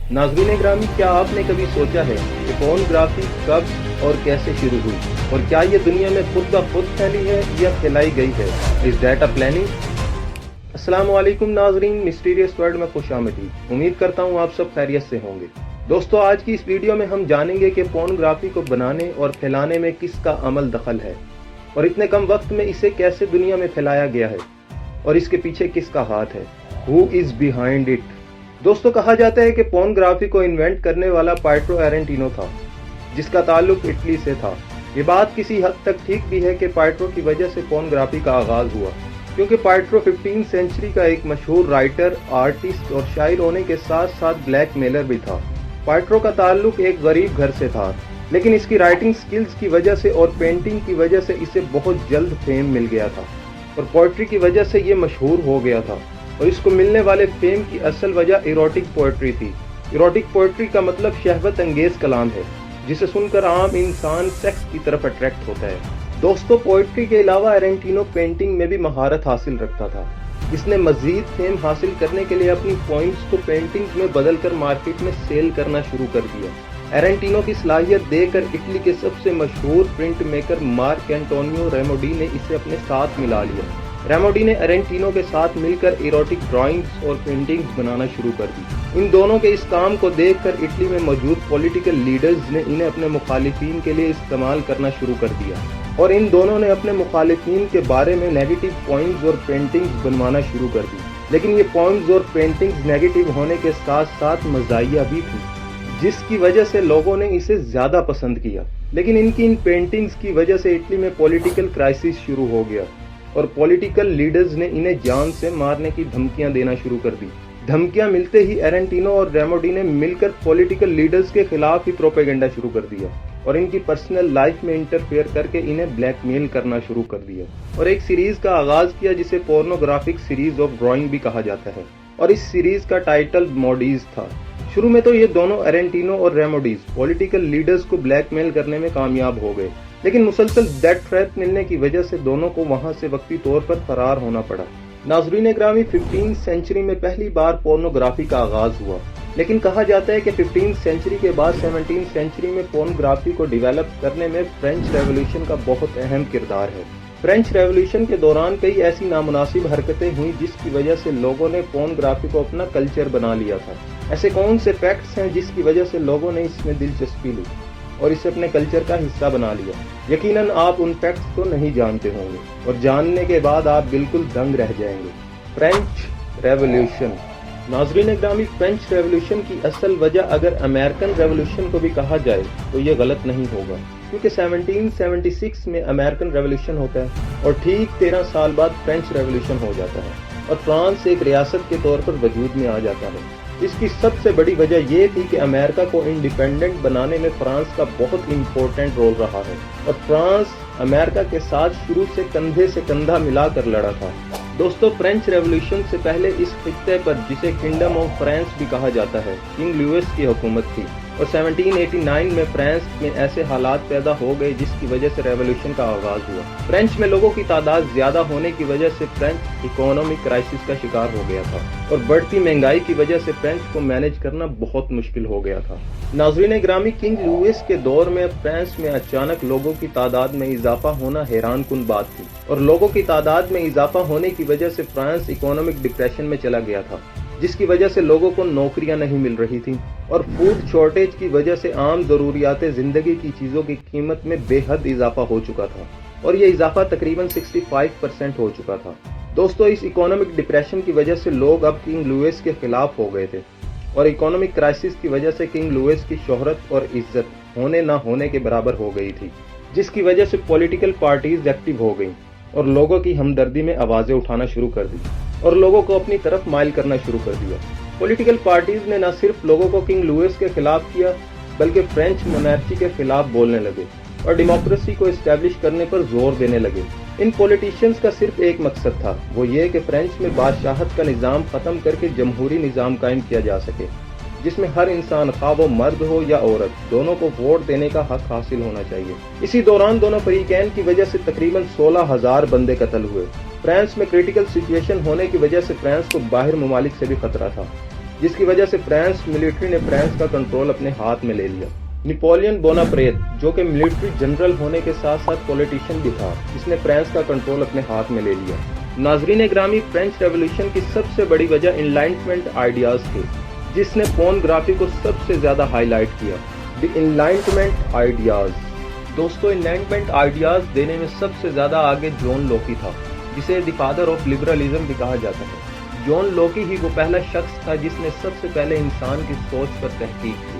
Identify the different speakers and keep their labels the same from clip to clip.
Speaker 1: नाज़रीन ग्रामी, क्या आपने कभी सोचा है कि पोर्नोग्राफी कब और कैसे शुरू हुई, और क्या ये दुनिया में खुद ब खुद फैली है या फैलाई गई है? इस डाटा प्लानिंग। अस्सलाम वालेकुम नाज़रीन, मिस्टीरियस वर्ल्ड में खुश आमदीद। उम्मीद करता हूँ आप सब खैरियत से होंगे। दोस्तों, आज की इस वीडियो में हम जानेंगे कि पोर्नोग्राफी को बनाने और फैलाने में किसका अमल दखल है, और इतने कम वक्त में इसे कैसे दुनिया में फैलाया गया है, और इसके पीछे किसका हाथ है। Who is behind it. दोस्तों, कहा जाता है कि पोर्नोग्राफी को इन्वेंट करने वाला पाइट्रो एरेंटिनो था, जिसका ताल्लुक इटली से था। ये बात किसी हद तक ठीक भी है कि पाइट्रो की वजह से पोर्नोग्राफी का आगाज हुआ, क्योंकि पाइट्रो 15वीं सेंचुरी का एक मशहूर राइटर, आर्टिस्ट और शायर होने के साथ साथ ब्लैक मेलर भी था। पाइट्रो का ताल्लुक एक गरीब घर से था, लेकिन इसकी राइटिंग स्किल्स की वजह से और पेंटिंग की वजह से इसे बहुत जल्द फेम मिल गया था, और पोइट्री की वजह से ये मशहूर हो गया था। और इसको मिलने वाले फेम की असल वजह इरोटिक पोइट्री थी। इरोटिक पोइट्री का मतलब शहवत अंगेज कलाम है, जिसे सुनकर आम इंसान सेक्स की तरफ अट्रैक्ट होता है। दोस्तों, पोइट्री के अलावा एरेंटिनो पेंटिंग में भी महारत हासिल रखता था। इसने मजीद फेम हासिल करने के लिए अपनी पॉइंट्स को पेंटिंग्स में बदलकर मार्केट में सेल करना शुरू कर दिया। एरेंटिनो की सलाहियत देखकर इटली के सबसे मशहूर प्रिंट मेकर मार्क एंटोनियो रेमोडी ने इसे अपने साथ मिला लिया। रेमोडी ने एरेंटिनो के साथ मिलकर इरोटिक ड्राइंग्स और पेंटिंग्स बनाना शुरू कर दी। इन दोनों के इस काम को देखकर इटली में मौजूद पॉलिटिकल लीडर्स ने इन्हें अपने मुखालिफिन के लिए इस्तेमाल करना शुरू कर दिया, और इन दोनों ने अपने मुखालिफिन के बारे में नेगेटिव पॉइंट्स और पेंटिंग्स बनवाना शुरू कर दी। लेकिन ये पॉइंट्स और पेंटिंग्स नेगेटिव होने के साथ साथ मज़ाहिया भी थी, जिसकी वजह से लोगों ने इसे ज़्यादा पसंद किया। लेकिन इनकी इन पेंटिंग्स की वजह से इटली में पॉलिटिकल क्राइसिस शुरू हो गया, और पॉलिटिकल लीडर्स ने इन्हें जान से मारने की धमकियां देना शुरू कर दी। धमकियां मिलते ही एरेंटिनो और रेमोडी ने मिलकर पॉलिटिकल लीडर्स के खिलाफ ही प्रोपेगेंडा शुरू कर दिया, और इनकी पर्सनल लाइफ में इंटरफेयर करके इन्हें ब्लैकमेल करना शुरू कर दिया, और एक सीरीज का आगाज किया जिसे पोर्नोग्राफिक सीरीज ऑफ ड्राइंग भी कहा जाता है, और इस सीरीज का टाइटल मॉडीज था। शुरू में तो ये दोनों एरेंटिनो और रेमोडीज पॉलिटिकल लीडर्स को ब्लैकमेल करने में कामयाब हो गए, लेकिन मुसलसल डेथ थ्रेट मिलने की वजह से दोनों को वहां से वक्ती तौर पर फरार होना पड़ा। नाज़रीन ग्रामी, 15वीं सेंचुरी में पहली बार पोर्नोग्राफी का आगाज हुआ, लेकिन कहा जाता है कि 15वीं सेंचुरी के बाद 17वीं सेंचुरी में पोर्नोग्राफी को डेवलप करने में फ्रेंच रेवोल्यूशन का बहुत अहम किरदार है। फ्रेंच रेवोल्यूशन के दौरान कई ऐसी नामुनासिब हरकतें हुई जिसकी वजह से लोगों ने पोर्नोग्राफी को अपना कल्चर बना लिया था। ऐसे कौन से फैक्ट्स हैं जिसकी वजह से लोगों ने इसमें दिलचस्पी ली और इसे अपने कल्चर का हिस्सा बना लिया? यकीनन आप उन फैक्ट्स को नहीं जानते होंगे, और जानने के बाद आप बिल्कुल दंग रह जाएंगे। French revolution. नाज़रीन ग्रामी, फ्रेंच रेवोल्यूशन की असल वजह अगर अमेरिकन रेवोल्यूशन को भी कहा जाए तो ये गलत नहीं होगा, क्योंकि 1776 में अमेरिकन रेवोल्यूशन होता है और ठीक 13 साल बाद फ्रेंच रेवोल्यूशन हो जाता है, और फ्रांस एक रियासत के तौर पर वजूद में आ जाता है। इसकी सबसे बड़ी वजह यह थी कि अमेरिका को इंडिपेंडेंट बनाने में फ्रांस का बहुत इंपॉर्टेंट रोल रहा है, और फ्रांस अमेरिका के साथ शुरू से कंधा मिलाकर लड़ा था। दोस्तों, फ्रेंच रेवोल्यूशन से पहले इस खित्ते पर, जिसे किंगडम ऑफ फ्रांस भी कहा जाता है, किंग लुइस की हुकूमत थी, और 1789 में फ्रांस में ऐसे हालात पैदा हो गए जिसकी वजह से रेवोल्यूशन का आगाज हुआ। फ्रेंच में लोगों की तादाद ज्यादा होने की वजह से फ्रेंच इकोनॉमिक क्राइसिस का शिकार हो गया था, और बढ़ती महंगाई की वजह से फ्रेंच को मैनेज करना बहुत मुश्किल हो गया था। नाज़रीन ग्रामी, किंग लुइस के दौर में फ्रांस में अचानक लोगों की तादाद में इजाफा होना हैरान कुन बात थी, और लोगों की तादाद में इजाफा होने की वजह से फ्रांस इकोनॉमिक डिप्रेशन में चला गया था, जिसकी वजह से लोगों को नौकरियां नहीं मिल रही थी, और फूड शॉर्टेज की वजह से आम जरूरियात जिंदगी की चीजों की कीमत में बेहद इजाफा हो चुका था, और यह इजाफा तकरीबन 65% हो चुका था। दोस्तों, इस इकोनॉमिक डिप्रेशन की वजह से लोग अब किंग लुइस के खिलाफ हो गए थे, और इकोनॉमिक क्राइसिस की वजह से किंग लुइस की शोहरत और इज्जत होने न होने के बराबर हो गई थी, जिसकी वजह से पॉलिटिकल पार्टीज एक्टिव हो गई और लोगों की हमदर्दी में आवाजें उठाना शुरू कर दी, और लोगों को अपनी तरफ माइल करना शुरू कर दिया। पॉलिटिकल पार्टीज ने न सिर्फ लोगों को किंग लुइस के खिलाफ किया, बल्कि फ्रेंच मोनार्ची के खिलाफ बोलने लगे और डेमोक्रेसी को एस्टैब्लिश करने पर जोर देने लगे। इन पॉलिटिशियंस का सिर्फ एक मकसद था, वो ये कि फ्रेंच में बादशाहत का निज़ाम खत्म करके जमहूरी निज़ाम कायम किया जा सके, जिसमें हर इंसान, खा वो मर्द हो या औरत, दोनों को वोट देने का हक हासिल होना चाहिए। इसी दौरान दोनों फरीकैन की वजह से तकरीबन 16,000 बंदे कत्ल हुए। फ्रांस में क्रिटिकल सिचुएशन होने की वजह से फ्रांस को बाहर ममालिक से भी खतरा था। جس کی وجہ سے فرانس ملٹری نے فرانس کا کنٹرول اپنے ہاتھ میں لے لیا۔ نیپولین بوناپریٹ جو کہ ملٹری جنرل ہونے کے ساتھ ساتھ پولیٹیشین بھی تھا، اس نے فرانس کا کنٹرول اپنے ہاتھ میں لے لیا۔ ناظرین گرامی، فرینچ ریولوشن کی سب سے بڑی وجہ انلائٹمنٹ آئیڈیاز تھے، جس نے پورنوگرافی کو سب سے زیادہ ہائی لائٹ کیا۔ دی انلائٹمنٹ آئیڈیاز، دوستو انلائٹمنٹ آئیڈیاز دینے میں سب سے زیادہ آگے جان لوکی تھا، جسے دی فادر آف لبرلزم بھی کہا جاتا ہے۔ جان لوکی ہی وہ پہلا شخص تھا جس نے سب سے پہلے انسان کی سوچ پر تحقیق کی،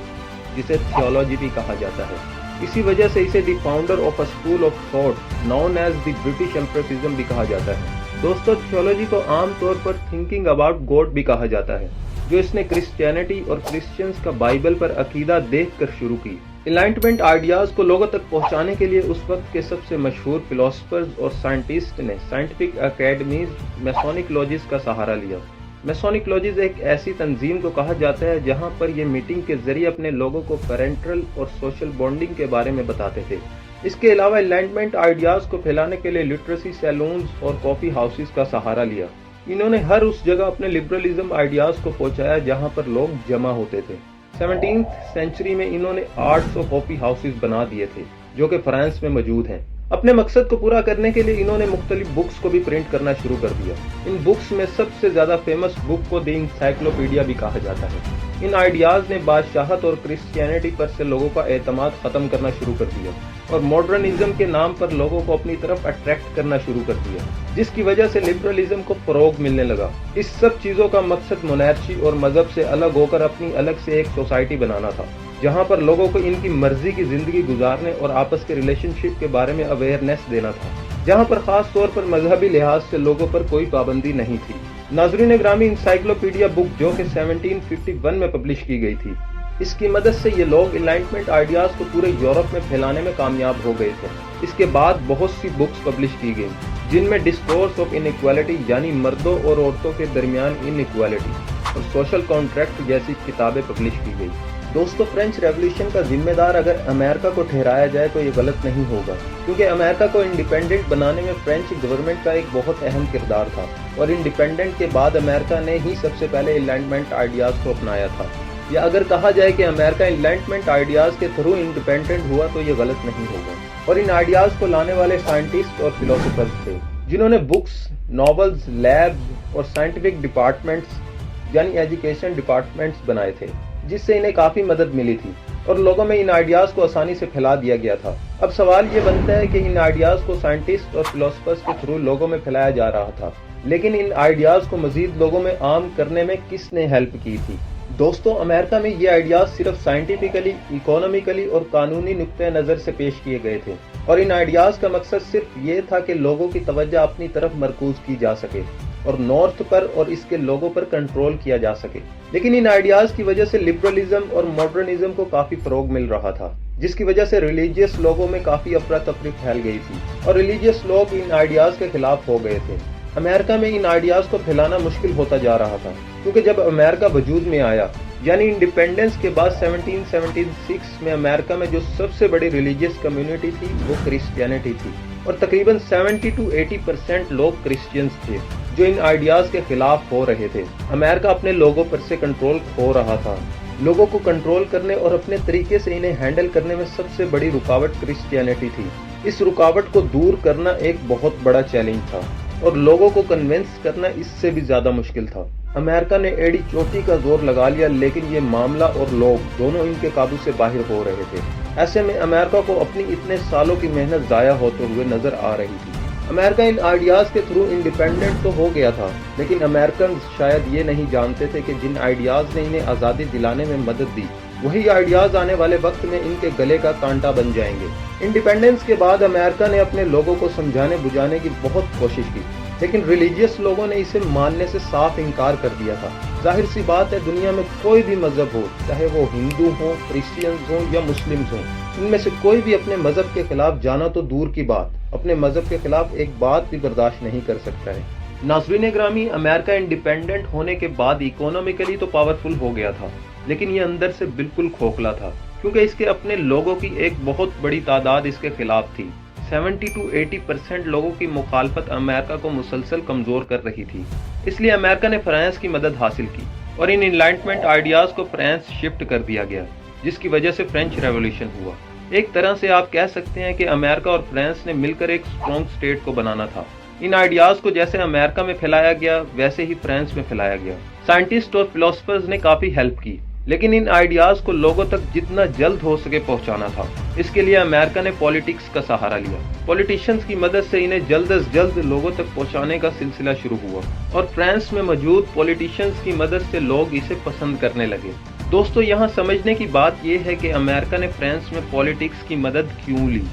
Speaker 1: جسے تھیولوجی بھی کہا جاتا ہے۔ اسی وجہ سے اسے the founder of a school of thought known as the British impressionism بھی کہا جاتا ہے۔ دوستو تھیولوجی کو عام طور پر تھنکنگ اباؤٹ گاڈ بھی کہا جاتا ہے، جو اس نے کرسچینٹی اور کرسچنز کا بائبل پر عقیدہ دیکھ کر شروع کی۔ انلائٹمنٹ آئیڈیاز کو لوگوں تک پہنچانے کے لیے اس وقت کے سب سے مشہور فلاسفرز اور سائنٹسٹ نے سائنٹیفک اکیڈمیز میسونک لاجز کا سہارا لیا۔ میسونک لاجز ایک ایسی تنظیم کو کہا جاتا ہے جہاں پر یہ میٹنگ کے ذریعے اپنے لوگوں کو پیرنٹل اور سوشل بانڈنگ کے بارے میں بتاتے تھے۔ اس کے علاوہ انلائٹمنٹ آئیڈیاز کو پھیلانے کے لیے لٹریسی سیلونز اور کافی ہاؤسز کا سہارا لیا۔ انہوں نے ہر اس جگہ اپنے لبرلزم آئیڈیاز کو پہنچایا جہاں پر لوگ جمع ہوتے تھے۔ 17ویں سینچری میں انہوں نے 800 کافی ہاؤسز بنا دیے تھے جو کہ فرانس میں موجود ہیں۔ اپنے مقصد کو پورا کرنے کے لیے انہوں نے مختلف بکس کو بھی پرنٹ کرنا شروع کر دیا۔ ان بکس میں سب سے زیادہ فیمس بک کو دی انسائکلوپیڈیا بھی کہا جاتا ہے۔ ان آئیڈیاز نے بادشاہت اور کرسچینٹی پر سے لوگوں کا اعتماد ختم کرنا شروع کر دیا اور ماڈرنزم کے نام پر لوگوں کو اپنی طرف اٹریکٹ کرنا شروع کر دیا، جس کی وجہ سے لبرلزم کو فروغ ملنے لگا۔ اس سب چیزوں کا مقصد مونارچی اور مذہب سے الگ ہو کر اپنی الگ سے ایک سوسائٹی بنانا تھا، جہاں پر لوگوں کو ان کی مرضی کی زندگی گزارنے اور آپس کے ریلیشن شپ کے بارے میں اویئرنیس دینا تھا، جہاں پر خاص طور پر مذہبی لحاظ سے لوگوں پر کوئی پابندی نہیں تھی۔ ناظرین گرامی، انسائکلوپیڈیا بک جو کہ 1751 میں پبلش کی گئی تھی، اس کی مدد سے یہ لوگ انلائٹمنٹ آئیڈیاز کو پورے یورپ میں پھیلانے میں کامیاب ہو گئے تھے۔ اس کے بعد بہت سی بکس پبلش کی گئیں جن میں ڈسکورس آف انیکوالٹی یعنی مردوں اور عورتوں کے درمیان انیکوالٹی اور سوشل کانٹریکٹ جیسی کتابیں پبلش کی گئی۔ دوستو فرینچ ریولوشن کا ذمہ دار اگر امریکہ کو ٹھہرایا جائے تو یہ غلط نہیں ہوگا، کیونکہ امریکہ کو انڈیپینڈنٹ بنانے میں فرینچ گورنمنٹ کا ایک بہت اہم کردار تھا، اور انڈیپینڈنٹ کے بعد امریکہ نے ہی سب سے پہلے انلائٹمنٹ آئیڈیاز کو اپنایا تھا۔ یا اگر کہا جائے کہ امریکہ انلائٹمنٹ آئیڈیاز کے تھرو انڈیپینڈنٹ ہوا تو یہ غلط نہیں ہوگا۔ اور ان آئیڈیاز کو لانے والے سائنٹسٹ اور فلاسفرز تھے جنہوں نے بکس، ناولز، لیبز اور سائنٹیفک ڈپارٹمنٹس یعنی ایجوکیشن ڈپارٹمنٹس بنائے تھے، جس سے انہیں کافی مدد ملی تھی اور لوگوں میں ان آئیڈیاز کو آسانی سے پھیلا دیا گیا تھا۔ اب سوال یہ بنتا ہے کہ ان آئیڈیاز کو سائنٹسٹ اور فلاسفرز کے تھرو لوگوں میں پھیلایا جا رہا تھا، لیکن ان آئیڈیاز کو مزید لوگوں میں عام کرنے میں کس نے ہیلپ کی تھی؟ دوستو امریکہ میں یہ آئیڈیاز صرف سائنٹیفکلی، اکانومیکلی اور قانونی نقطہ نظر سے پیش کیے گئے تھے، اور ان آئیڈیاز کا مقصد صرف یہ تھا کہ لوگوں کی توجہ اپنی طرف مرکوز کی جا سکے اور نارتھ پر اور اس کے لوگوں پر کنٹرول کیا جا سکے۔ لیکن ان آئیڈیاز کی وجہ سے لبرلزم اور ماڈرنزم کو کافی فروغ مل رہا تھا، جس کی وجہ سے ریلیجیس لوگوں میں کافی افراتفری پھیل گئی تھی اور ریلیجیس لوگ ان آئیڈیاز کے خلاف ہو گئے تھے۔ امریکہ میں ان آئیڈیاز کو پھیلانا مشکل ہوتا جا رہا تھا، کیونکہ جب امریکہ وجود میں آیا یعنی انڈیپینڈنس کے بعد 1776 میں امریکہ میں جو سب سے بڑی ریلیجیس کمیونٹی تھی وہ کرسچینٹی تھی، اور تقریباً 70 to 80% لوگ کرسچنز تھے جو ان آئیڈیاز کے خلاف ہو رہے تھے۔ امریکہ اپنے لوگوں پر سے کنٹرول کھو رہا تھا۔ لوگوں کو کنٹرول کرنے اور اپنے طریقے سے انہیں ہینڈل کرنے میں سب سے بڑی رکاوٹ کرسچینٹی تھی۔ اس رکاوٹ کو دور کرنا ایک بہت بڑا چیلنج تھا اور لوگوں کو کنونس کرنا اس سے بھی زیادہ مشکل تھا۔ امریکہ نے ایڑی چوٹی کا زور لگا لیا، لیکن یہ معاملہ اور لوگ دونوں ان کے قابو سے باہر ہو رہے تھے۔ ایسے میں امریکہ کو اپنی اتنے سالوں کی محنت ضائع ہوتے ہوئے نظر آ رہی تھی۔ امریکہ ان آئیڈیاز کے تھرو انڈیپینڈنٹ تو ہو گیا تھا، لیکن امریکنز شاید یہ نہیں جانتے تھے کہ جن آئیڈیاز نے انہیں آزادی دلانے میں مدد دی، وہی آئیڈیاز آنے والے وقت میں ان کے گلے کا کانٹا بن جائیں گے۔ انڈیپینڈنس کے بعد امریکہ نے اپنے لوگوں کو سمجھانے بجھانے کی بہت کوشش کی، لیکن ریلیجیس لوگوں نے اسے ماننے سے صاف انکار کر دیا تھا۔ ظاہر سی بات ہے، دنیا میں کوئی بھی مذہب ہو، چاہے وہ ہندو ہوں، کرسچنز ہوں یا مسلمز ہوں، ان میں سے کوئی بھی اپنے مذہب کے خلاف جانا تو دور کی بات، اپنے مذہب کے خلاف ایک بات بھی برداشت نہیں کر سکتا ہے۔ ناظرین گرامی، امریکہ انڈیپینڈنٹ ہونے کے بعد اکانومیکلی تو پاورفل ہو گیا تھا، لیکن یہ اندر سے بالکل کھوکھلا تھا، کیونکہ اس کے اپنے لوگوں کی ایک بہت بڑی تعداد اس کے خلاف تھی۔ 70 to 80% لوگوں کی مخالفت امریکہ کو مسلسل کمزور کر رہی تھی۔ اس لیے امریکہ نے فرانس کی مدد حاصل کی और इन इनलाइटमेंट आइडियाज को फ्रांस शिफ्ट कर दिया गया, जिसकी वजह से फ्रेंच रेवोल्यूशन हुआ। एक तरह से आप कह सकते हैं कि अमेरिका और फ्रांस ने मिलकर एक स्ट्रॉन्ग स्टेट को बनाना था। इन आइडियाज को जैसे अमेरिका में फैलाया गया वैसे ही फ्रांस में फैलाया गया। साइंटिस्ट और फिलोसफर्स ने काफी हेल्प की, लेकिन इन आइडियाज को लोगों तक जितना जल्द हो सके पहुंचाना था। इसके लिए अमेरिका ने पॉलिटिक्स का सहारा लिया। पॉलिटिशियंस की मदद से इन्हें जल्द से जल्द लोगों तक पहुंचाने का सिलसिला शुरू हुआ और फ्रांस में मौजूद पॉलिटिशियंस की मदद से लोग इसे पसंद करने लगे। दोस्तों, यहाँ समझने की बात यह है कि अमेरिका ने फ्रांस में पॉलिटिक्स की मदद क्यों ली।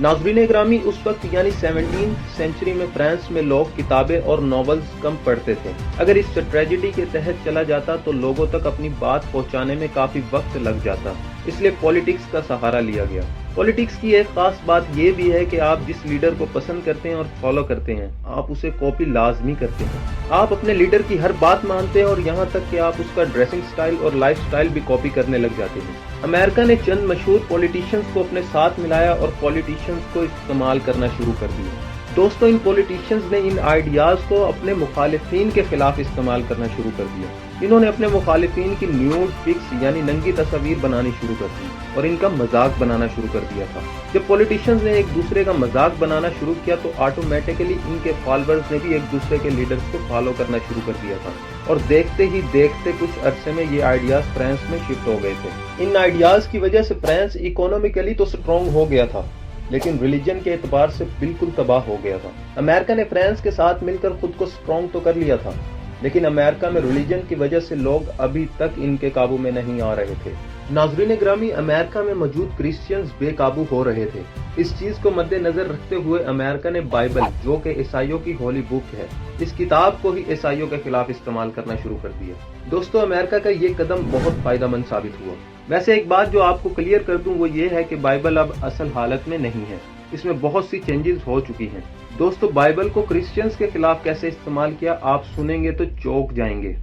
Speaker 1: नाज़रीन ग्रामी, उस वक्त यानी 17वीं सेंचुरी में फ्रांस में लोग किताबें और नॉवेल्स कम पढ़ते थे। अगर इस ट्रेजेडी के तहत चला जाता तो लोगों तक अपनी बात पहुंचाने में काफी वक्त लग जाता, इसलिए पॉलिटिक्स का सहारा लिया गया। पॉलिटिक्स की एक खास बात यह भी है कि आप जिस लीडर को पसंद करते हैं और फॉलो करते हैं, आप उसे कॉपी लाजमी करते हैं। आप अपने लीडर की हर बात मानते हैं और यहाँ तक कि आप उसका ड्रेसिंग स्टाइल और लाइफ स्टाइल भी कॉपी करने लग जाते हैं। अमेरिका ने चंद मशहूर पॉलिटिशियंस को अपने साथ मिलाया और पॉलिटिशियंस को इस्तेमाल करना शुरू कर दिया। दोस्तों, इन पॉलिटिशियंस ने इन आइडियाज को अपने मुखालिफिन के खिलाफ इस्तेमाल करना शुरू कर दिया। इन्होंने अपने मुखालिफिन की न्यूड पिक्स यानी नंगी तस्वीर बनानी शुरू कर दी और इनका मजाक बनाना शुरू कर दिया था। जब पॉलिटिशियंस ने एक दूसरे का मजाक बनाना शुरू किया तो ऑटोमेटिकली इनके फॉलोअर्स ने भी एक दूसरे के लीडर्स को फॉलो करना शुरू कर दिया था और देखते ही देखते कुछ अरसे में ये आइडियाज फ्रांस में शिफ्ट हो गए थे। इन आइडियाज की वजह से फ्रांस इकोनॉमिकली तो स्ट्रॉन्ग हो गया था, लेकिन रिलीजन के एतबार से बिल्कुल तबाह हो गया था। अमेरिका ने फ्रांस के साथ मिलकर खुद को स्ट्रॉन्ग तो कर लिया था, लेकिन अमेरिका में रिलीजन की वजह से लोग अभी तक इनके काबू में नहीं आ रहे थे। नाज़रीन ग्रामी, अमेरिका में मौजूद क्रिश्चियंस बेकाबू हो रहे थे। इस चीज को मद्देनजर रखते हुए अमेरिका ने बाइबल, जो कि ईसाइयों की होली बुक है, इस किताब को ही ईसाइयों के खिलाफ इस्तेमाल करना शुरू कर दिया। दोस्तों, अमेरिका का ये कदम बहुत फायदेमंद साबित हुआ। वैसे एक बात जो आपको क्लियर कर दूं वो ये है कि बाइबल अब असल हालत में नहीं है, इसमें बहुत सी चेंजेस हो चुकी हैं। दोस्तों, बाइबल को क्रिश्चियंस के खिलाफ कैसे इस्तेमाल किया आप सुनेंगे तो चौंक जाएंगे।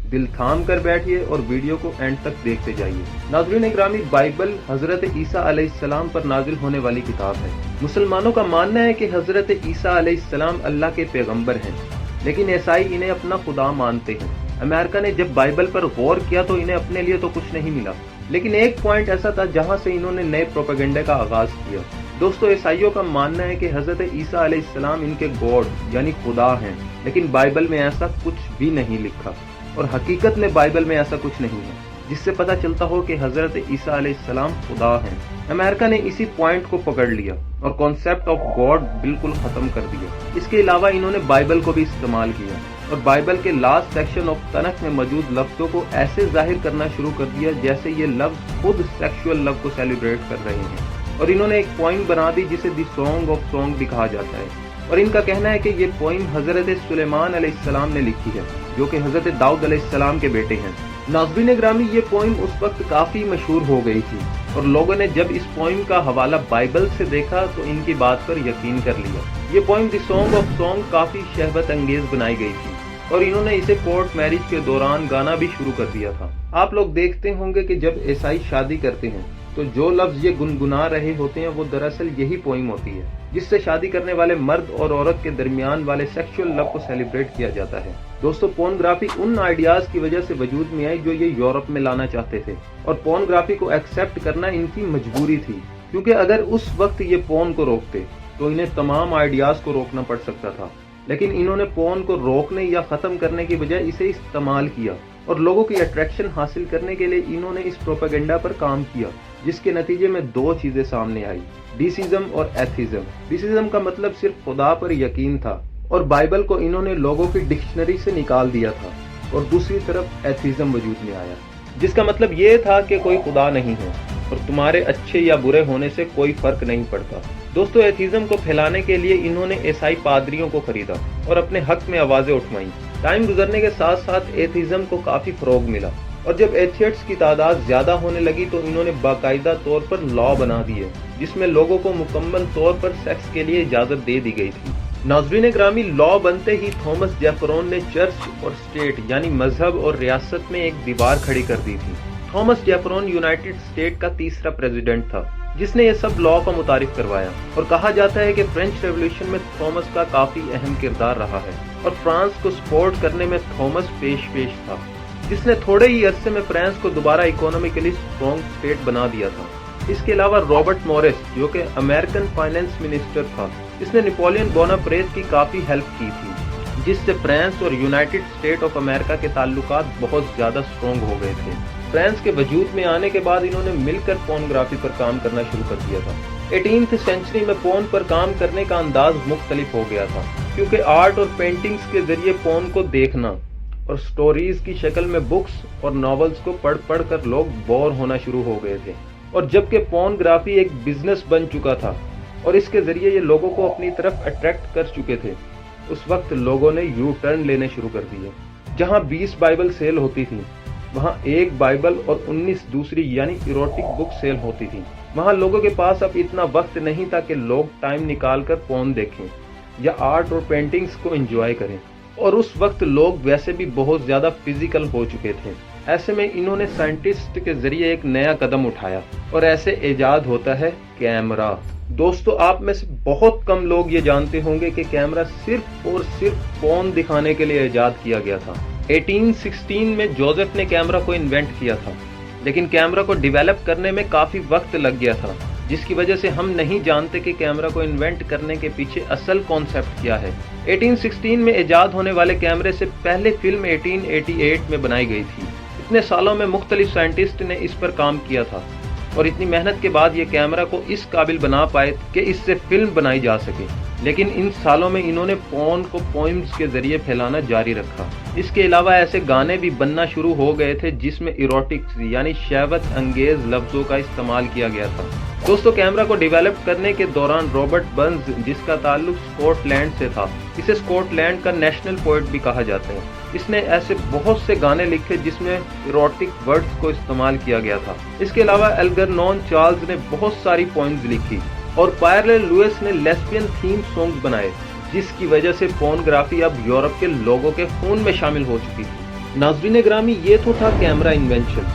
Speaker 1: दिल थाम कर बैठिए और वीडियो को एंड तक देखते जाइए। नाज़रीन ग्रामी, बाइबल हजरत ईसा अलैहिस्सलाम पर नाजिल होने वाली किताब है। मुसलमानों का मानना है कि हजरत ईसा अलैहिस्सलाम अल्लाह के पैगंबर हैं, लेकिन ईसाई इन्हें अपना खुदा मानते हैं। अमेरिका ने जब बाइबल पर गौर किया तो इन्हें अपने लिए तो कुछ नहीं मिला, लेकिन एक पॉइंट ऐसा था जहां से इन्होंने नए प्रोपेगेंडा का आगाज किया। दोस्तों, ईसाइयों का मानना है कि हजरत ईसा अलैहिस्सलाम इनके गॉड यानी खुदा हैं, लेकिन बाइबल में ऐसा कुछ भी नहीं लिखा और हकीकत में बाइबल में ऐसा कुछ नहीं है जिससे पता चलता हो कि हजरत ईसा अलैहिस्सलाम खुदा हैं। अमेरिका ने इसी पॉइंट को पकड़ लिया और कॉन्सेप्ट ऑफ गॉड बिल्कुल खत्म कर दिया। इसके अलावा इन्होंने बाइबल को भी इस्तेमाल किया और बाइबल के लास्ट सेक्शन ऑफ तनक में मौजूद लफ्जों को ऐसे जाहिर करना शुरू कर दिया जैसे ये लफ्ज खुद सेक्सुअल लव को सेलिब्रेट कर रहे हैं, और इन्होंने एक पोइम बना दी जिसे दी सॉन्ग ऑफ सॉन्ग भी कहा जाता है। और इनका कहना है कि ये पोइम हजरत सुलेमान अलैहिस्सलाम ने लिखी है, जो कि हजरत दाऊद अलैहिस्सलाम के बेटे हैं। नाज़रीन ग्रामी, ये पोइम उस वक्त काफी मशहूर हो गई थी और लोगों ने जब इस पोइम का हवाला बाइबल से देखा तो इनकी बात पर यकीन कर लिया। ये poem the song of song काफी शहबत अंगेज बनाई गई थी और इन्होंने इसे कोर्ट मैरिज के दौरान गाना भी शुरू कर दिया था। आप लोग देखते होंगे कि जब ईसाई शादी करते हैं तो जो लफ्ज ये गुनगुना रहे होते हैं वो दरअसल यही पोइम होती है, जिससे शादी करने वाले मर्द और औरत के दरमियान वाले सेक्सुअल लव को सेलिब्रेट किया जाता है। दोस्तों, पोर्नोग्राफी उन आइडियाज की वजह से वजूद में आई जो ये यूरोप में लाना चाहते थे, और पोर्नोग्राफी को एक्सेप्ट करना इनकी मजबूरी थी, क्योंकि अगर उस वक्त ये पोर्न को रोकते तो इन्हें तमाम आइडियाज को रोकना पड़ सकता था। लेकिन इन्होंने पोर्न को रोकने या खत्म करने की बजाय इसे इस्तेमाल किया और लोगों की अट्रैक्शन हासिल करने के लिए इन्होंने इस प्रोपेगेंडा पर काम किया, जिसके नतीजे में दो चीजें सामने आई, डीसिज्म और एथिज्म। डीसिज्म का मतलब सिर्फ खुदा पर यकीन था और बाइबल को इन्होंने लोगों की डिक्शनरी से निकाल दिया था, और दूसरी तरफ एथिज्म वजूद में आया, जिसका मतलब ये था कि कोई खुदा नहीं है और तुम्हारे अच्छे या बुरे होने से कोई फर्क नहीं पड़ता। दोस्तों, एथिज्म को फैलाने के लिए इन्होंने ईसाई पादरियों को खरीदा और अपने हक में आवाजें उठवाई। टाइम गुजरने के साथ साथ एथिज्म को काफी फरोग मिला और जब एथियट्स की तादाद ज्यादा होने लगी तो इन्होंने बाकायदा तौर पर लॉ बना दिए जिसमें लोगों को मुकम्मल तौर पर सेक्स के लिए इजाजत दे दी गई थी। नाज़रीन ग्रामी, लॉ बनते ही थॉमस जेफरसन ने चर्च और स्टेट यानी मजहब और रियासत में एक दीवार खड़ी कर दी थी। थॉमस जेफरसन यूनाइटेड स्टेट का तीसरा प्रेसिडेंट था जिसने ये सब लॉ का मुतारिफ करवाया, और कहा जाता है कि फ्रेंच रेवोल्यूशन में थॉमस का काफी अहम किरदार रहा है और फ्रांस को सपोर्ट करने में थॉमस पेश था। جس نے تھوڑے ہی عرصے میں فرانس کو دوبارہ اکانومیکلی اسٹرانگ اسٹیٹ بنا دیا تھا۔ اس کے علاوہ رابرٹ مورس جو کہ امریکن فائنانس منسٹر تھا، اس نے نیپولین بوناپریٹ کی کافی ہیلپ کی تھی، جس سے فرانس اور یونائٹڈ اسٹیٹ آف امریکہ کے تعلقات بہت زیادہ اسٹرانگ ہو گئے تھے۔ فرانس کے وجود میں آنے کے بعد انہوں نے مل کر پورنوگرافی پر کام کرنا شروع کر دیا تھا۔ 18ویں سینچری میں پورن پر کام کرنے کا انداز مختلف ہو گیا تھا، کیونکہ آرٹ اور پینٹنگز کے ذریعے پورن کو دیکھنا اور سٹوریز کی شکل میں بکس اور ناولز کو پڑھ کر لوگ بور ہونا شروع ہو گئے تھے، اور جبکہ پورنوگرافی ایک بزنس بن چکا تھا اور اس کے ذریعے یہ لوگوں کو اپنی طرف اٹریکٹ کر چکے تھے، اس وقت لوگوں نے یو ٹرن لینے شروع کر دیے۔ جہاں 20 بائبل سیل ہوتی تھی، وہاں ایک بائبل اور 19 دوسری یعنی ایروٹک بک سیل ہوتی تھی۔ وہاں لوگوں کے پاس اب اتنا وقت نہیں تھا کہ لوگ ٹائم نکال کر پورن دیکھیں یا آرٹ اور پینٹنگز کو انجوائے کریں، اور اس وقت لوگ ویسے بھی بہت زیادہ فزیکل ہو چکے تھے۔ ایسے میں انہوں نے سائنٹسٹ کے ذریعے ایک نیا قدم اٹھایا، اور ایسے ایجاد ہوتا ہے کیمرہ۔ دوستو، آپ میں سے بہت کم لوگ یہ جانتے ہوں گے کہ کیمرہ صرف اور صرف پورن دکھانے کے لیے ایجاد کیا گیا تھا۔ 1816 میں جوزف نے کیمرہ کو انوینٹ کیا تھا، لیکن کیمرہ کو ڈیولپ کرنے میں کافی وقت لگ گیا تھا، جس کی وجہ سے ہم نہیں جانتے کہ کیمرہ کو انوینٹ کرنے کے پیچھے اصل کانسیپٹ کیا ہے۔ 1816 میں ایجاد ہونے والے کیمرے سے پہلے فلم 1888 میں بنائی گئی تھی۔ اتنے سالوں میں مختلف سائنٹسٹ نے اس پر کام کیا تھا، اور اتنی محنت کے بعد یہ کیمرہ کو اس قابل بنا پائے کہ اس سے فلم بنائی جا سکے، لیکن ان سالوں میں انہوں نے پورن کو پوئمز کے ذریعے پھیلانا جاری رکھا۔ اس کے علاوہ ایسے گانے بھی بننا شروع ہو گئے تھے جس میں ایروٹکس یعنی شہوت انگیز لفظوں کا استعمال کیا گیا تھا۔ دوستو، کیمرہ کو ڈیولپ کرنے کے دوران رابرٹ برنز، جس کا تعلق اسکاٹ لینڈ سے تھا، اسے اسکاٹ لینڈ کا نیشنل پوئٹ بھی کہا جاتا ہے، اس نے ایسے بہت سے گانے لکھے جس میں ایروٹک ورڈز کو استعمال کیا گیا تھا۔ اس کے علاوہ الگرنون چارلز نے بہت ساری پوئمز لکھی، اور پائرل لوئس نے لیسبین تھیم سانگز بنائے، جس کی وجہ سے پورنوگرافی اب یورپ کے لوگوں کے خون میں شامل ہو چکی تھی۔ ناظرین گرامی، یہ تو تھا کیمرہ انوینشن،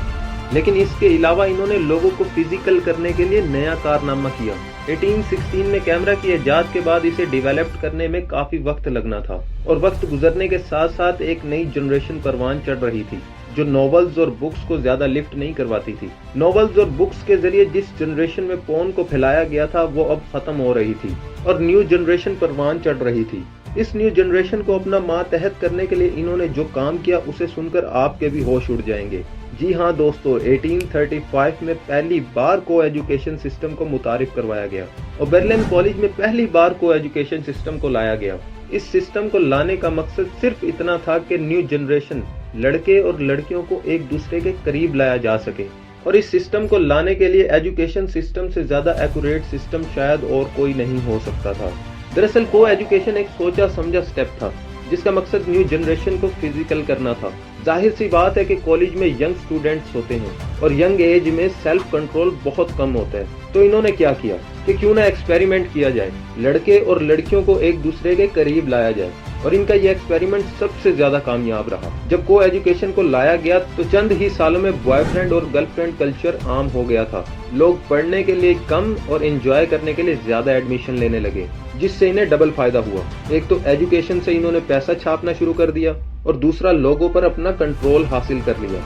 Speaker 1: لیکن اس کے علاوہ انہوں نے لوگوں کو فزیکل کرنے کے لیے نیا کارنامہ کیا۔ 1816 میں کیمرہ کی ایجاد کے بعد اسے ڈیولپ کرنے میں کافی وقت لگنا تھا، اور وقت گزرنے کے ساتھ ساتھ ایک نئی جنریشن پروان چڑھ رہی تھی جو ناولز اور بکس کو زیادہ لفٹ نہیں کرواتی تھی۔ ناولز اور بکس کے ذریعے جس جنریشن میں پورن کو پھیلایا گیا تھا وہ اب ختم ہو رہی تھی، اور نیو جنریشن پروان چڑھ رہی تھی۔ اس نیو جنریشن کو اپنا ماتحت کرنے کے لیے انہوں نے جو کام کیا اسے سن کر آپ کے بھی ہوش اڑ جائیں گے۔ جی ہاں دوستو، 1835 میں پہلی بار کو ایجوکیشن سسٹم کو متعارف کروایا گیا، اور برلن کالج میں پہلی بار کو ایجوکیشن سسٹم کو لایا گیا۔ اس سسٹم کو لانے کا مقصد صرف اتنا تھا کہ نیو جنریشن لڑکے اور لڑکیوں کو ایک دوسرے کے قریب لایا جا سکے، اور اس سسٹم کو لانے کے لیے ایجوکیشن سسٹم سے زیادہ ایکوریٹ سسٹم شاید اور کوئی نہیں ہو سکتا تھا۔ دراصل کو ایجوکیشن ایک سوچا سمجھا سٹیپ تھا جس کا مقصد نیو جنریشن کو فزیکل کرنا تھا۔ ظاہر سی بات ہے کہ کالج میں ینگ سٹوڈنٹس ہوتے ہیں، اور ینگ ایج میں سیلف کنٹرول بہت کم ہوتا ہے، تو انہوں نے کیا کیا کہ کیوں نہ ایکسپیریمنٹ کیا جائے، لڑکے اور لڑکیوں کو ایک دوسرے کے قریب لایا جائے، اور ان کا یہ ایکسپیریمنٹ سب سے زیادہ کامیاب رہا۔ جب کو ایجوکیشن کو لایا گیا تو چند ہی سالوں میں بوائے فرینڈ اور گرل فرینڈ کلچر عام ہو گیا تھا۔ لوگ پڑھنے کے لیے کم اور انجوائے کرنے کے لیے زیادہ ایڈمیشن لینے لگے، جس سے انہیں ڈبل فائدہ ہوا۔ ایک تو ایجوکیشن سے انہوں نے پیسہ چھاپنا شروع کر دیا، اور دوسرا لوگوں پر اپنا کنٹرول حاصل کر لیا۔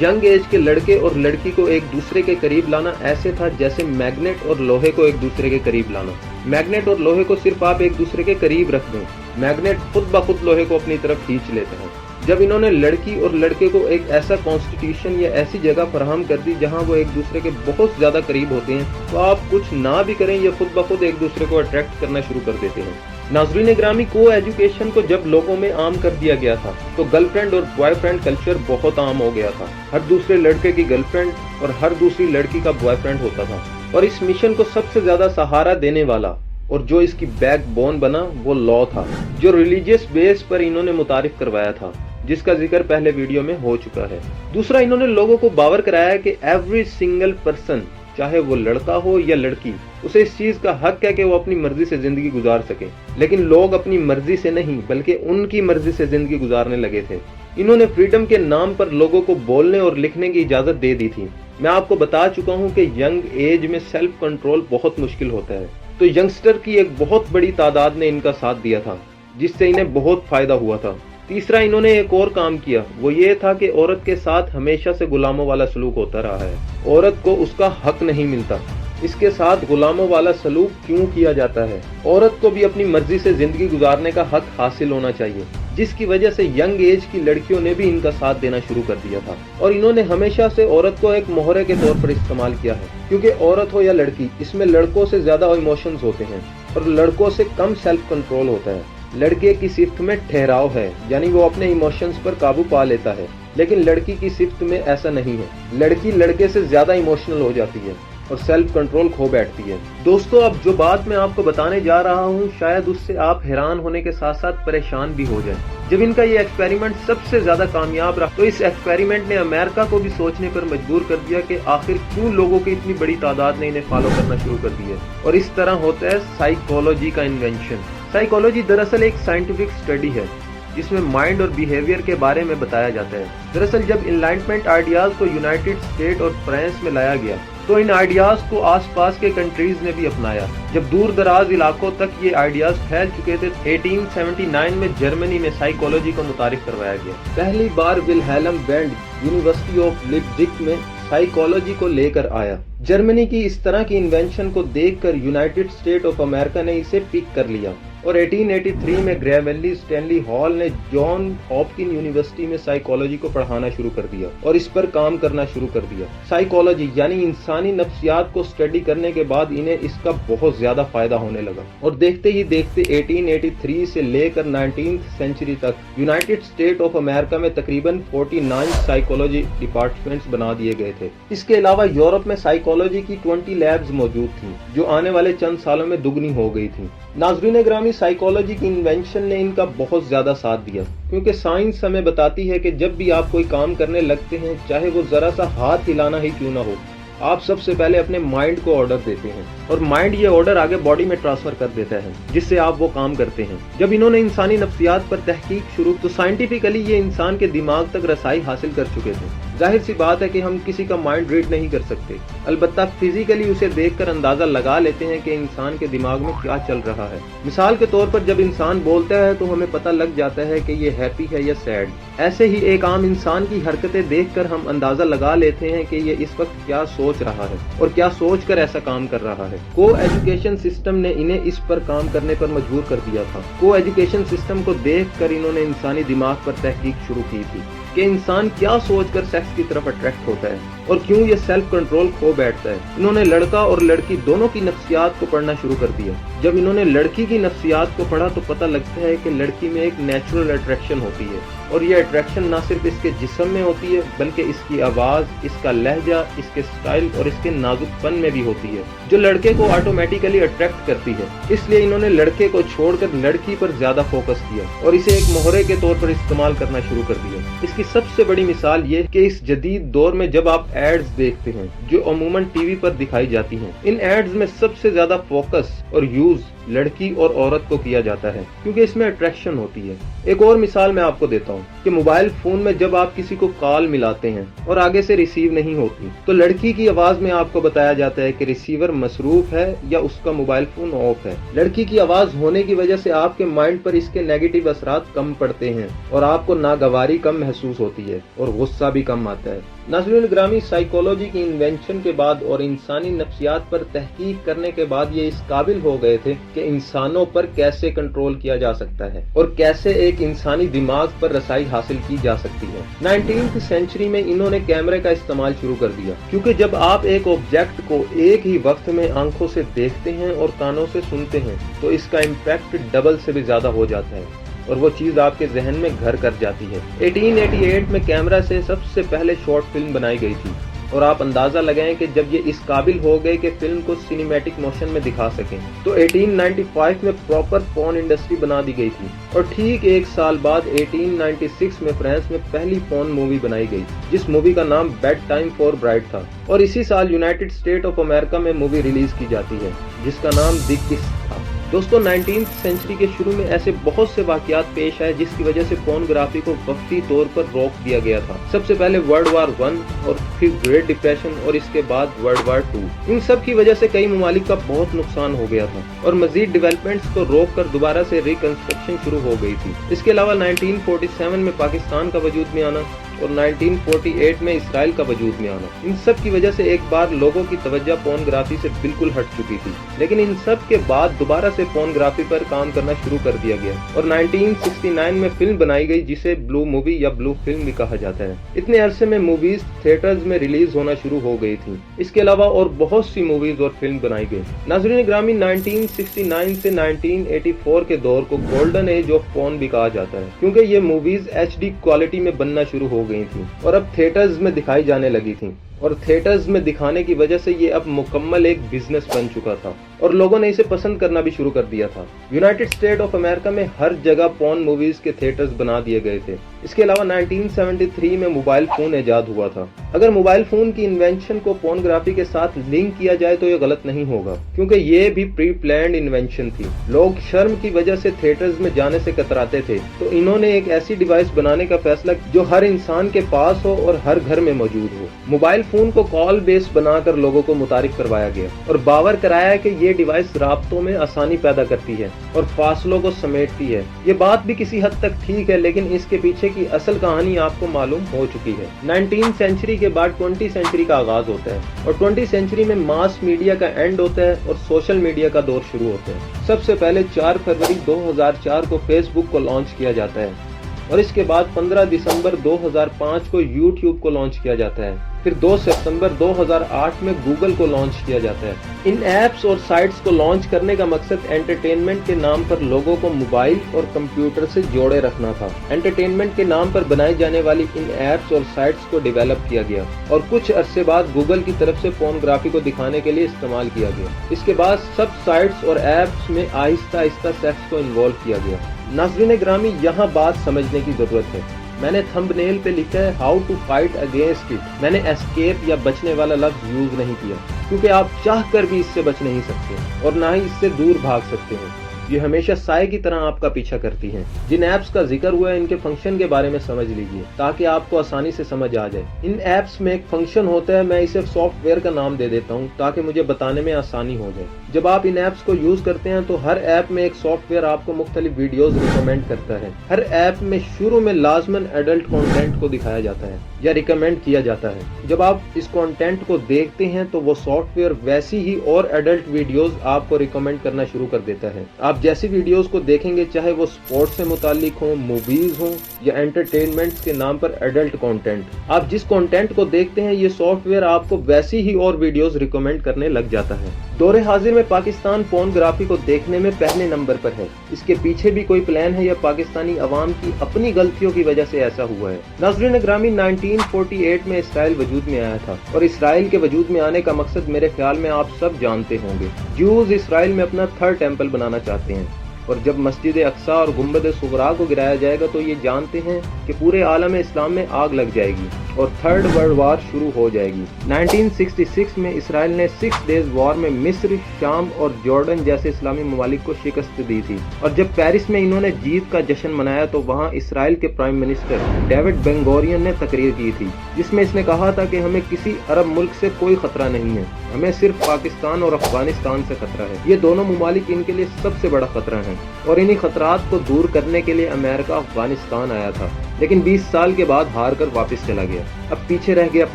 Speaker 1: ینگ ایج کے لڑکے اور لڑکی کو ایک دوسرے کے قریب لانا ایسے تھا جیسے میگنیٹ اور لوہے کو ایک دوسرے کے قریب لانا۔ میگنیٹ اور لوہے کو صرف آپ ایک دوسرے کے قریب رکھ دیں، میگنیٹ خود بخود لوہے کو اپنی طرف کھینچ لیتے ہیں۔ جب انہوں نے لڑکی اور لڑکے کو ایک ایسا کانسٹیٹیوشن یا ایسی جگہ فراہم کر دی جہاں وہ ایک دوسرے کے بہت زیادہ قریب ہوتے ہیں، تو آپ کچھ نہ بھی کریں یہ خود بخود ایک دوسرے کو اٹریکٹ کرنا شروع کر دیتے ہیں۔ ناظرین گرامی، کو ایجوکیشن کو جب لوگوں میں عام کر دیا گیا تھا تو گرل فرینڈ اور بوائے فرینڈ کلچر بہت عام ہو گیا تھا۔ ہر دوسرے لڑکے کی گرل فرینڈ اور ہر دوسری لڑکی کا بوائے فرینڈ ہوتا تھا، اور اس مشن کو سب سے زیادہ سہارا دینے والا اور جو اس کی بیک بون بنا وہ لا تھا، جو ریلیجیس بیس پر انہوں نے متعارف کروایا تھا، جس کا ذکر پہلے ویڈیو میں ہو چکا ہے۔ دوسرا، انہوں نے لوگوں کو باور کرایا کہ ایوری سنگل پرسن، چاہے وہ لڑکا ہو یا لڑکی، اسے اس چیز کا حق ہے کہ وہ اپنی مرضی سے زندگی گزار سکے، لیکن لوگ اپنی مرضی سے نہیں بلکہ ان کی مرضی سے زندگی گزارنے لگے تھے۔ انہوں نے فریڈم کے نام پر لوگوں کو بولنے اور لکھنے کی اجازت دے دی تھی۔ میں آپ کو بتا چکا ہوں کہ ینگ ایج میں سیلف کنٹرول بہت مشکل ہوتا ہے، تو ینگسٹر کی ایک بہت بڑی تعداد نے ان کا ساتھ دیا تھا، جس سے انہیں بہت فائدہ ہوا تھا۔ तीसरा इन्होंने एक और काम किया, वो ये था कि औरत के साथ हमेशा से गुलामों वाला सलूक होता रहा है, औरत को उसका हक नहीं मिलता, इसके साथ गुलामों वाला सलूक क्यों किया जाता है। औरत को भी अपनी मर्जी से जिंदगी गुजारने का हक हासिल होना चाहिए, जिसकी वजह से यंग एज की लड़कियों ने भी इनका साथ देना शुरू कर दिया था। और इन्होंने हमेशा से औरत को एक मोहरे के तौर पर इस्तेमाल किया है, क्योंकि औरत हो या लड़की, इसमें लड़कों से ज्यादा इमोशंस होते हैं और लड़कों से कम सेल्फ कंट्रोल होता है। लड़के की सिफ्त में ठहराव है, यानी वो अपने इमोशंस पर काबू पा लेता है, लेकिन लड़की की सिफ्त में ऐसा नहीं है। लड़की लड़के से ज्यादा इमोशनल हो जाती है और सेल्फ कंट्रोल खो बैठती है। दोस्तों, अब जो बात मैं आपको बताने जा रहा हूँ, शायद उससे आप हैरान होने के साथ साथ परेशान भी हो जाएं। जब इनका ये एक्सपेरिमेंट सबसे ज्यादा कामयाब रहा, तो इस एक्सपेरिमेंट ने अमेरिका को भी सोचने पर मजबूर कर दिया कि आखिर क्यों लोगों की इतनी बड़ी तादाद ने इन्हें फॉलो करना शुरू कर दिया। और इस तरह होता है साइकोलॉजी का इन्वेंशन। साइकोलॉजी दरअसल एक साइंटिफिक स्टडी है जिसमें माइंड और बिहेवियर के बारे में बताया जाता है। दरअसल जब इनलाइटमेंट आइडियाज को यूनाइटेड स्टेट और फ्रांस में लाया गया, तो इन आइडियाज को आसपास के कंट्रीज ने भी अपनाया। जब दूर दराज इलाकों तक ये आइडियाज फैल चुके थे, 1879 में जर्मनी में साइकोलॉजी को मुतारिफ करवाया गया। पहली बार Wilhelm Wundt university of Leipzig में साइकोलॉजी को लेकर आया। जर्मनी की इस तरह की इन्वेंशन को देखकर यूनाइटेड स्टेट ऑफ अमेरिका ने इसे पिक कर लिया और 1883 में ग्रेवेली स्टैनली हॉल ने जॉन हॉपकिन यूनिवर्सिटी में साइकोलॉजी को पढ़ाना शुरू कर दिया और इस पर काम करना शुरू कर दिया। साइकोलॉजी यानी इंसानी नफ्सियात को स्टडी करने के बाद इन्हें इसका बहुत ज्यादा फायदा होने लगा और देखते ही देखते 1883 से लेकर 19th सेंचुरी तक यूनाइटेड स्टेट ऑफ अमेरिका में तकरीबन 49 साइकोलॉजी डिपार्टमेंट्स बना दिए गए थे। इसके अलावा यूरोप में साइकोलॉजी की 20 लैब्स मौजूद थी, जो आने वाले चंद सालों में दुगनी हो गई थी। नाज़रीन ग्रामी, साइकोलॉजी की इन्वेंशन ने इनका बहुत ज्यादा साथ दिया, क्योंकि साइंस हमें बताती है कि जब भी आप कोई काम करने लगते हैं, चाहे वो जरा सा हाथ हिलाना ही क्यों ना हो, आप सबसे पहले अपने माइंड को ऑर्डर देते हैं और माइंड ये ऑर्डर आगे बॉडी में ट्रांसफर कर देता है, जिससे आप वो काम करते हैं। जब इन्होंने इंसानी नफ्सियात पर तहकीक शुरू, तो साइंटिफिकली ये इंसान के दिमाग तक रसाई हासिल कर चुके थे। जाहिर सी बात है कि हम किसी का माइंड रीड नहीं कर सकते, अलबत्ता फिजिकली उसे देखकर अंदाजा लगा लेते हैं कि इंसान के दिमाग में क्या चल रहा है। मिसाल के तौर पर जब इंसान बोलता है तो हमें पता लग जाता है कि ये हैप्पी है या सैड। ऐसे ही एक आम इंसान की हरकतें देखकर हम अंदाजा लगा लेते हैं कि ये इस वक्त क्या सोच रहा है और क्या सोचकर ऐसा काम कर रहा है। को एजुकेशन सिस्टम ने इन्हें इस पर काम करने पर मजबूर कर दिया था। को एजुकेशन सिस्टम को देखकर इन्होंने इंसानी दिमाग पर तहकीक शुरू की थी कि इंसान क्या सोचकर सेक्स की तरफ अट्रैक्ट होता है और क्यों ये सेल्फ कंट्रोल खो बैठता है। इन्होंने लड़का और लड़की दोनों की नफ्सियात को पढ़ना शुरू कर दिया। जब इन्होंने लड़की की नफ्सियात को पढ़ा तो पता लगता है कि लड़की में एक नेचुरल अट्रैक्शन होती है और ये अट्रैक्शन न सिर्फ इसके जिस्म में होती है, बल्कि इसकी आवाज, इसका लहजा, इसके स्टाइल और इसके नाजुकपन में भी होती है, जो लड़के को ऑटोमेटिकली अट्रैक्ट करती है। इसलिए इन्होंने लड़के को छोड़कर लड़की पर ज्यादा फोकस किया और इसे एक मोहरे के तौर पर इस्तेमाल करना शुरू कर दिया। इसकी सबसे बड़ी मिसाल ये कि इस जदीद दौर में जब आप एड्स देखते हैं जो अमूमन टीवी पर दिखाई जाती हैं, इन एड्स में सबसे ज्यादा फोकस और यूज लड़की और औरत को किया जाता है, क्योंकि इसमें अट्रैक्शन होती है। एक और मिसाल मैं आपको देता हूँ कि मोबाइल फोन में जब आप किसी को कॉल मिलाते हैं और आगे से रिसीव नहीं होती, तो लड़की की आवाज में आपको बताया जाता है कि रिसीवर मसरूफ है या उसका मोबाइल फोन ऑफ है। लड़की की आवाज होने की वजह से आपके माइंड पर इसके नेगेटिव असरात कम पड़ते हैं और आपको नागवारी कम महसूस होती है और गुस्सा भी कम आता है। नाज़रीन ग्रामी, साइकोलॉजी की इन्वेंशन के बाद और इंसानी नफ्सियात पर तहकीक करने के बाद ये इस काबिल हो गए थे कि इंसानों पर कैसे कंट्रोल किया जा सकता है और कैसे एक इंसानी दिमाग पर रसाई हासिल की जा सकती है। 19th सेंचुरी में इन्होंने कैमरे का इस्तेमाल शुरू कर दिया, क्योंकि जब आप एक ऑब्जेक्ट को एक ही वक्त में आंखों से देखते हैं और कानों से सुनते हैं, तो इसका इम्पैक्ट डबल से भी ज्यादा हो जाता है और वो चीज आपके जहन में घर कर जाती है। 1888 में कैमरा से सबसे पहले शॉर्ट फिल्म बनाई गई थी और आप अंदाजा लगाएं कि जब ये इस काबिल हो गए कि फिल्म को सिनेमैटिक मोशन में दिखा सकें, तो 1895 में प्रॉपर पॉर्न इंडस्ट्री बना दी गई थी और ठीक एक साल बाद 1896 में फ्रांस में पहली पॉर्न मूवी बनाई गई, जिस मूवी का नाम बेड टाइम फॉर ब्राइड था। और इसी साल यूनाइटेड स्टेट ऑफ अमेरिका में मूवी रिलीज की जाती है जिसका नाम द किस था। दोस्तों 19th सेंचुरी के शुरू में ऐसे बहुत से वाकयात पेश आए जिसकी वजह से पोर्नोग्राफी को वक्ती तौर पर रोक दिया गया था। सबसे पहले वर्ल्ड वार 1 और फिर ग्रेट डिप्रेशन और इसके बाद वर्ल्ड वार 2। इन सब की वजह से कई ममालिक का बहुत नुकसान हो गया था और मजीद डेवलपमेंट्स को रोक कर दोबारा से रिकंस्ट्रक्शन शुरू हो गई थी। इसके अलावा 1947 में पाकिस्तान का वजूद में आना और 1948 में इसराइल का वजूद में आना, इन सब की वजह से एक बार लोगों की तवज्जो पोर्नोग्राफी से बिल्कुल हट चुकी थी। लेकिन इन सब के बाद दोबारा से पोर्नोग्राफी पर काम करना शुरू कर दिया गया और 1969 में फिल्म बनाई गई जिसे ब्लू मूवी या ब्लू फिल्म भी कहा जाता है। इतने अरसे में मूवीज थिएटर्स में रिलीज होना शुरू हो गई थी। इसके अलावा और बहुत सी मूवीज और फिल्म बनाई गई। नाज़रीन ग्रामी, 1969 से 1984 के दौर को गोल्डन एज ऑफ पोर्न भी कहा जाता है, क्योंकि ये मूवीज HD क्वालिटी में बनना शुरू हो गई थी और अब थिएटर्स में दिखाई जाने लगी थी और थिएटर्स में दिखाने की वजह से ये अब मुकम्मल एक बिजनेस बन चुका था और लोगों ने इसे पसंद करना भी शुरू कर दिया था। यूनाइटेड स्टेट ऑफ अमेरिका में हर जगह पोर्न मूवीज के थिएटर्स बना दिए गए थे। इसके अलावा 1973 में मोबाइल फोन इजाद हुआ था। अगर मोबाइल फोन की इन्वेंशन को पोर्नोग्राफी के साथ लिंक किया जाए तो ये गलत नहीं होगा, क्योंकि ये भी प्री प्लान्ड इन्वेंशन थी। लोग शर्म की वजह से थिएटर्स में जाने से कतराते थे, तो इन्होंने एक ऐसी डिवाइस बनाने का फैसला जो हर इंसान के पास हो और हर घर में मौजूद हो। मोबाइल फोन को कॉल बेस बनाकर लोगों को मुतारिफ करवाया गया और बावर कराया कि ये डिवाइस राब्तों में आसानी पैदा करती है और फासलों को समेटती है। ये बात भी किसी हद तक ठीक है, लेकिन इसके पीछे की असल कहानी आपको मालूम हो चुकी है। 19th सेंचुरी के बाद 20th सेंचुरी का आगाज होता है और 20th सेंचुरी में मास मीडिया का एंड होता है और सोशल मीडिया का दौर शुरू होता है। सबसे पहले 4 फरवरी 2004 को फेसबुक को लॉन्च किया जाता है और इसके बाद 15 दिसंबर 2005 को यूट्यूब को लॉन्च किया जाता है। फिर 2 सितंबर 2008 में गूगल को लॉन्च किया जाता है। इन ऐप्स और साइट्स को लॉन्च करने का मकसद एंटरटेनमेंट के नाम पर लोगों को मोबाइल और कंप्यूटर से जोड़े रखना था। एंटरटेनमेंट के नाम पर बनाई जाने वाली इन ऐप्स और साइट्स को डेवलप किया गया और कुछ अरसे बाद गूगल की तरफ से पोर्नोग्राफी को दिखाने के लिए इस्तेमाल किया गया। इसके बाद सब साइट्स और ऐप्स में आहिस्ता आहिस्ता सेक्स को इन्वॉल्व किया गया। नाज़रीन ग्रामी, यहाँ बात समझने की जरूरत है। मैंने थंबनेल पे लिखा है how to fight against it. मैंने एस्केप या बचने वाला लफ्ज यूज नहीं किया, क्योंकि आप चाह कर भी इससे बच नहीं सकते और ना ही इससे दूर भाग सकते हैं। ये हमेशा साए की तरह आपका पीछा करती हैं। जिन ऐप्स का जिक्र हुआ है इनके फंक्शन के बारे में समझ लीजिए ताकि आपको आसानी से समझ आ जाए। इन ऐप्स में एक फंक्शन होता है, मैं इसे सॉफ्टवेयर का नाम दे देता हूँ ताकि मुझे बताने में आसानी हो जाए। जब आप इन ऐप्स को यूज करते हैं तो हर ऐप में एक सॉफ्टवेयर आपको मुख्तलिफ वीडियोस रिकमेंड करता है। हर ऐप में शुरू में लाजमन एडल्ट कंटेंट को दिखाया जाता है या रिकमेंड किया जाता है। जब आप इस कंटेंट को देखते हैं तो वो सॉफ्टवेयर वैसी ही और एडल्ट वीडियोस आपको रिकमेंड करना शुरू कर देता है। आप जैसी वीडियोस को देखेंगे, चाहे वो स्पोर्ट्स से मुतालिक हो, मूवीज हो या एंटरटेनमेंट के नाम पर एडल्ट कंटेंट, आप जिस कंटेंट को देखते हैं ये सॉफ्टवेयर आपको वैसी ही और वीडियोस रिकमेंड करने लग जाता है। दौरे हाजिर में पाकिस्तान पोर्नोग्राफी को देखने में पहले नंबर पर है। इसके पीछे भी कोई प्लान है या पाकिस्तानी अवाम की अपनी गलतियों की वजह से ऐसा हुआ है? नाज़रीन ग्रामी, 1948 में इसराइल वजूद में आया था और इसराइल के वजूद में आने का मकसद मेरे ख्याल में आप सब जानते होंगे। ज्यूज इसराइल में अपना 3rd टेम्पल बनाना चाहते हैं और जब मस्जिद अक्सा और गुंबद सुगरा को गिराया जाएगा तो ये जानते हैं कि पूरे आलम इस्लाम में आग लग जाएगी और 3rd वर्ल्ड वार शुरू हो जाएगी। 1966 में इसराइल ने 6 डेज वॉर में मिस्र, शाम और जॉर्डन जैसे इस्लामी ममालिक को शिकस्त दी थी और जब पेरिस में इन्होंने जीत का जश्न मनाया तो वहाँ इसराइल के प्राइम मिनिस्टर डेविड बेन-गुरियन ने तकरीर की थी जिसमें इसने कहा था कि हमें किसी अरब मुल्क से कोई खतरा नहीं है, हमें सिर्फ पाकिस्तान और अफगानिस्तान से खतरा है। ये दोनों ममालिक इनके लिए सबसे बड़ा खतरा है और इन्हीं खतरात को दूर करने के लिए अमेरिका अफगानिस्तान आया था, लेकिन 20 साल के बाद हार कर वापस चला गया। अब पीछे रह गया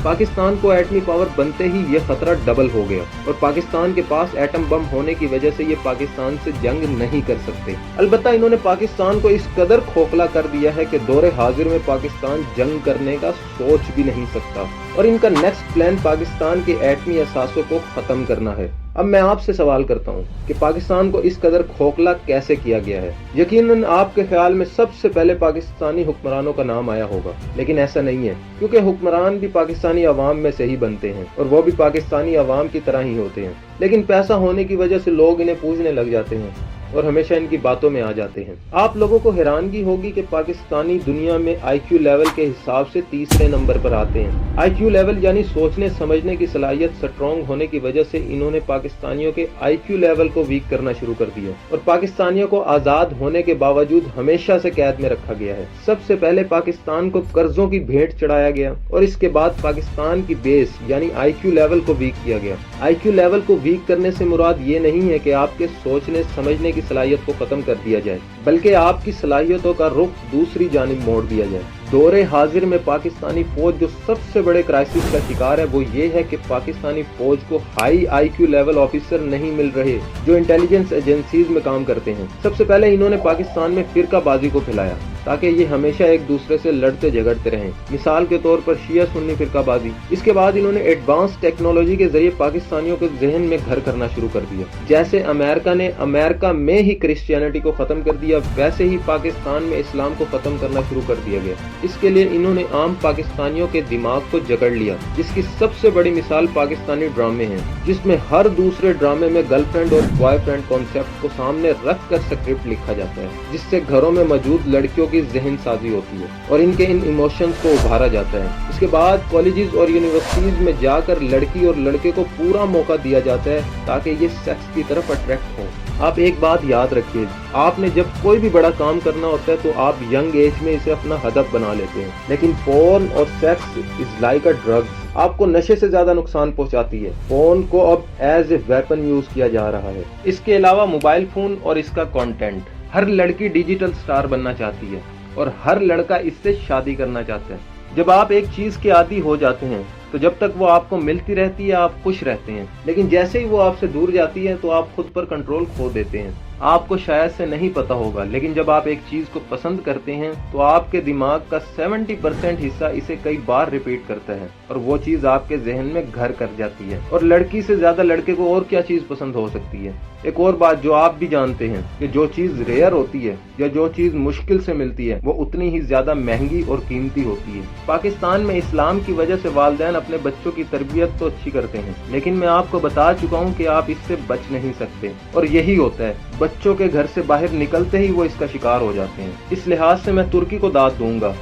Speaker 1: पाकिस्तान को एटमी पावर बनते ही ये खतरा डबल हो गया और पाकिस्तान के पास एटम बम होने की वजह से ये पाकिस्तान से जंग नहीं कर सकते। अलबत्ता इन्होंने पाकिस्तान को इस कदर खोखला कर दिया है कि दौरे हाजिर में पाकिस्तान जंग करने का सोच भी नहीं सकता और इनका नेक्स्ट प्लान पाकिस्तान के एटमी असासों को खत्म करना है। अब मैं आपसे सवाल करता हूँ कि पाकिस्तान को इस कदर खोखला कैसे किया गया है? यकीनन आपके ख्याल में सबसे पहले पाकिस्तानी हुक्मरानों का नाम आया होगा, लेकिन ऐसा नहीं है, क्योंकि हुक्मरान भी पाकिस्तानी अवाम में से ही बनते हैं और वो भी पाकिस्तानी अवाम की तरह ही होते हैं, लेकिन पैसा होने की वजह से लोग इन्हें पूजने लग जाते हैं। और हमेशा इनकी बातों में आ जाते हैं। आप लोगों को हैरानगी होगी कि पाकिस्तानी दुनिया में IQ लेवल के हिसाब से तीसरे नंबर पर आते हैं। IQ लेवल यानी सोचने समझने की सलाहियत स्ट्रॉन्ग होने की वजह से इन्होंने पाकिस्तानियों के IQ लेवल को वीक करना शुरू कर दिया और पाकिस्तानियों को आजाद होने के बावजूद हमेशा से कैद में रखा गया है। सबसे पहले पाकिस्तान को कर्जों की भेंट चढ़ाया गया और इसके बाद पाकिस्तान की बेस यानी IQ लेवल को वीक किया गया। IQ लेवल को वीक करने से मुराद ये नहीं है कि आपके सोचने समझने की सलाहियत को खत्म कर दिया जाए, बल्कि आपकी सलाहियतों का रुख दूसरी जानिब मोड़ दिया जाए। दौरे हाजिर में पाकिस्तानी फौज जो सबसे बड़े क्राइसिस का शिकार है वो ये है कि पाकिस्तानी फौज को हाई IQ लेवल ऑफिसर नहीं मिल रहे जो इंटेलिजेंस एजेंसीज में काम करते हैं। सबसे पहले इन्होंने पाकिस्तान में फिरकाबाजी को फैलाया ताकि ये हमेशा एक दूसरे से लड़ते झगड़ते रहें, मिसाल के तौर पर शिया सुन्नी फिरकाबाजी। इसके बाद इन्होंने एडवांस टेक्नोलॉजी के जरिए पाकिस्तानियों के जहन में घर करना शुरू कर दिया। जैसे अमेरिका ने अमेरिका में ही क्रिश्चियनिटी को खत्म कर दिया, वैसे ही पाकिस्तान में इस्लाम को खत्म करना शुरू कर दिया गया। इसके लिए इन्होंने आम पाकिस्तानियों के दिमाग को जकड़ लिया, जिसकी सबसे बड़ी मिसाल पाकिस्तानी ड्रामे हैं, जिसमें हर दूसरे ड्रामे में गर्लफ्रेंड और बॉयफ्रेंड कॉन्सेप्ट को सामने रख कर स्क्रिप्ट लिखा जाता है, जिससे घरों में मौजूद लड़कियों की जहन साजी होती है और इनके इन इमोशंस को उभारा जाता है। इसके बाद कॉलेजेस और यूनिवर्सिटीज में जाकर लड़की और लड़के को पूरा मौका दिया जाता है ताकि ये सेक्स की तरफ अट्रैक्ट हो। आप एक बात याद रखिए, आपने जब कोई भी बड़ा काम करना होता है तो आप यंग एज में इसे अपना हदफ बना लेते हैं, लेकिन पोर्न और sex is like a drugs, आपको नशे से ज्यादा नुकसान पहुंचाती है। फोन को अब एज ए वेपन यूज किया जा रहा है। इसके अलावा मोबाइल फोन और इसका कंटेंट, हर लड़की डिजिटल स्टार बनना चाहती है और हर लड़का इससे शादी करना चाहता है। जब आप एक चीज के आदी हो जाते हैं तो जब तक वो आपको मिलती रहती है आप खुश रहते हैं, लेकिन जैसे ही वो आपसे दूर जाती है तो आप खुद पर कंट्रोल खो देते हैं। आपको शायद से नहीं पता होगा, लेकिन जब आप एक चीज को पसंद करते हैं तो आपके दिमाग का 70% हिस्सा इसे कई बार रिपीट करता है और वो चीज आपके जहन में घर कर जाती है। और लड़की से ज्यादा लड़के को और क्या चीज पसंद हो सकती है। एक और बात जो आप भी जानते हैं कि जो चीज रेयर होती है या जो चीज मुश्किल से मिलती है वो उतनी ही ज्यादा महंगी और कीमती होती है। पाकिस्तान में इस्लाम की वजह से वालिदैन अपने बच्चों की तरबियत तो अच्छी करते हैं, लेकिन मैं आपको बता चुका हूँ कि आप इससे बच नहीं सकते और यही होता है, बच्चों के घर से बाहर निकलते ही वो इसका शिकार हो जाते हैं। इस लिहाज से मैं तुर्की को दाद दूंगा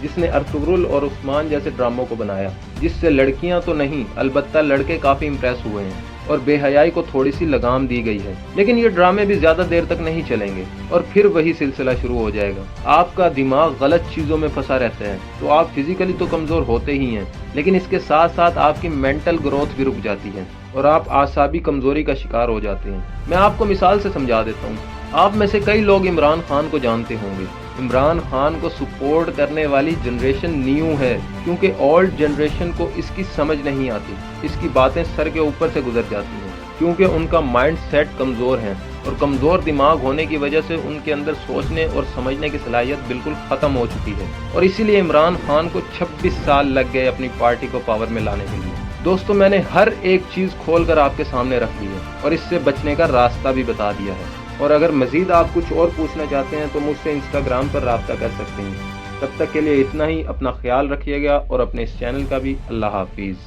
Speaker 1: जिसने अर्तुगरुल और उस्मान जैसे ड्रामों को बनाया, जिससे लड़कियां तो नहीं अलबत्ता लड़के काफी इम्प्रेस हुए हैं और बेहयाई को थोड़ी सी लगाम दी गई है। लेकिन ये ड्रामे भी ज्यादा देर तक नहीं चलेंगे और फिर वही सिलसिला शुरू हो जाएगा। आपका दिमाग गलत चीजों में फंसा रहता है तो आप फिजिकली तो कमजोर होते ही हैं, लेकिन इसके साथ साथ आपकी मेंटल ग्रोथ भी रुक जाती है और आप आसाबी कमजोरी का शिकार हो जाते हैं। मैं आपको मिसाल से समझा देता हूँ। आप में से कई लोग इमरान खान को जानते होंगे। इमरान खान को सपोर्ट करने वाली जनरेशन न्यू है, क्योंकि ओल्ड जनरेशन को इसकी समझ नहीं आती, इसकी बातें सर के ऊपर से गुजर जाती हैं, क्योंकि उनका माइंड सेट कमज़ोर है और कमज़ोर दिमाग होने की वजह से उनके अंदर सोचने और समझने की सलाहियत बिल्कुल ख़त्म हो चुकी है और इसीलिए इमरान खान को 26 साल लग गए अपनी पार्टी को पावर में लाने के लिए। दोस्तों, मैंने हर एक चीज़ खोलकर आपके सामने रख दी है और इससे बचने का रास्ता भी बता दिया है। और अगर मज़ीद आप कुछ और पूछना चाहते हैं तो मुझसे इंस्टाग्राम पर राब्ता कर सकते हैं। तब तक के लिए इतना ही। अपना ख्याल रखिएगा और अपने इस चैनल का भी। अल्लाह हाफिज़।